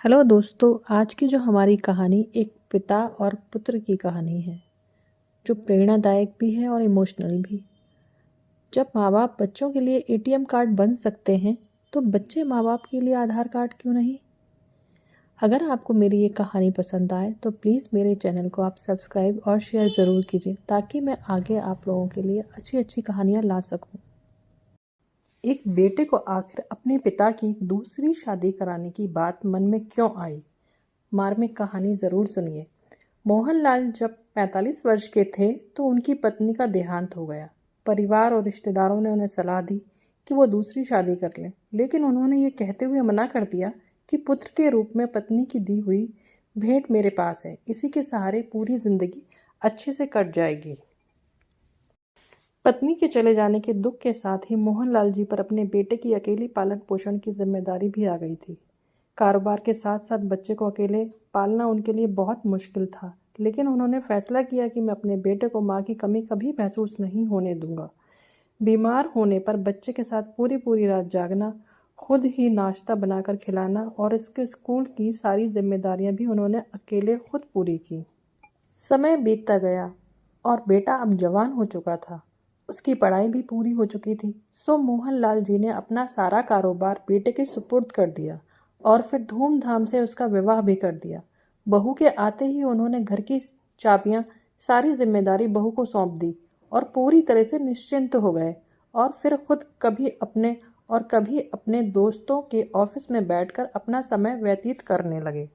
Hello दोस्तों, आज की जो हमारी कहानी एक पिता और पुत्र की कहानी है, जो प्रेरणादायक भी है और इमोशनल भी। जब माँ बाप बच्चों के लिए एटीएम कार्ड बन सकते हैं, तो बच्चे माँ बाप के लिए आधार कार्ड क्यों नहीं? अगर आपको मेरी ये कहानी पसंद आए तो प्लीज़ मेरे चैनल को आप सब्सक्राइब और शेयर ज़रूर कीजिए, ताकि मैं आगे आप लोगों के लिए अच्छी अच्छी कहानियाँ ला सकूँ। एक बेटे को आखिर अपने पिता की दूसरी शादी कराने की बात मन में क्यों आई? मार्मिक कहानी ज़रूर सुनिए। मोहनलाल जब 45 वर्ष के थे तो उनकी पत्नी का देहांत हो गया। परिवार और रिश्तेदारों ने उन्हें सलाह दी कि वो दूसरी शादी कर लें, लेकिन उन्होंने ये कहते हुए मना कर दिया कि पुत्र के रूप में पत्नी की दी हुई भेंट मेरे पास है, इसी के सहारे पूरी जिंदगी अच्छे से कट जाएगी। पत्नी के चले जाने के दुख के साथ ही मोहनलाल जी पर अपने बेटे की अकेली पालन पोषण की जिम्मेदारी भी आ गई थी। कारोबार के साथ साथ बच्चे को अकेले पालना उनके लिए बहुत मुश्किल था, लेकिन उन्होंने फैसला किया कि मैं अपने बेटे को माँ की कमी कभी महसूस नहीं होने दूंगा। बीमार होने पर बच्चे के साथ पूरी पूरी रात जागना, खुद ही नाश्ता बनाकर खिलाना और इसके स्कूल की सारी जिम्मेदारियां भी उन्होंने अकेले खुद पूरी की। समय बीतता गया और बेटा अब जवान हो चुका था। उसकी पढ़ाई भी पूरी हो चुकी थी, सो मोहनलाल जी ने अपना सारा कारोबार बेटे के सुपुर्द कर दिया और फिर धूमधाम से उसका विवाह भी कर दिया। बहू के आते ही उन्होंने घर की चाबियां, सारी जिम्मेदारी बहू को सौंप दी और पूरी तरह से निश्चिंत हो गए। और फिर खुद कभी अपने और कभी अपने दोस्तों के ऑफिस में बैठकर अपना समय व्यतीत करने लगे।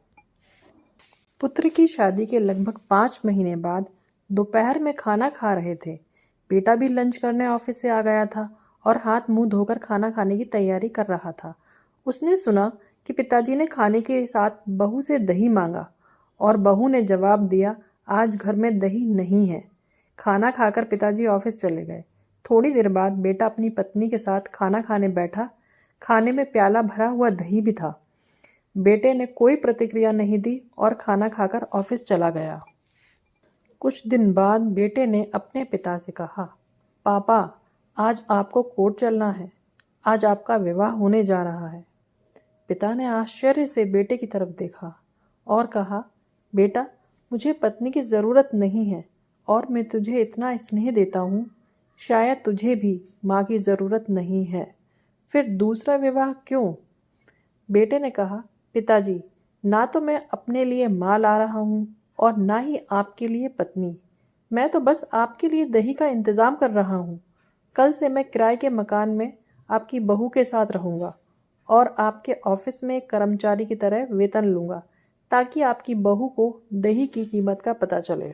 पुत्र की शादी के लगभग 5 महीने बाद दोपहर में खाना खा रहे थे। बेटा भी लंच करने ऑफिस से आ गया था और हाथ मुंह धोकर खाना खाने की तैयारी कर रहा था। उसने सुना कि पिताजी ने खाने के साथ बहू से दही मांगा और बहू ने जवाब दिया, आज घर में दही नहीं है। खाना खाकर पिताजी ऑफिस चले गए। थोड़ी देर बाद बेटा अपनी पत्नी के साथ खाना खाने बैठा। खाने में प्याला भरा हुआ दही भी था। बेटे ने कोई प्रतिक्रिया नहीं दी और खाना खाकर ऑफिस चला गया। कुछ दिन बाद बेटे ने अपने पिता से कहा, पापा, आज आपको कोर्ट चलना है। आज आपका विवाह होने जा रहा है। पिता ने आश्चर्य से बेटे की तरफ देखा और कहा, बेटा, मुझे पत्नी की ज़रूरत नहीं है और मैं तुझे इतना स्नेह देता हूँ, शायद तुझे भी माँ की ज़रूरत नहीं है। फिर दूसरा विवाह क्यों? बेटे ने कहा, पिताजी, ना तो मैं अपने लिए माँ ला रहा हूँ और ना ही आपके लिए पत्नी। मैं तो बस आपके लिए दही का इंतज़ाम कर रहा हूँ। कल से मैं किराए के मकान में आपकी बहू के साथ रहूँगा और आपके ऑफिस में एक कर्मचारी की तरह वेतन लूँगा, ताकि आपकी बहू को दही की कीमत का पता चले।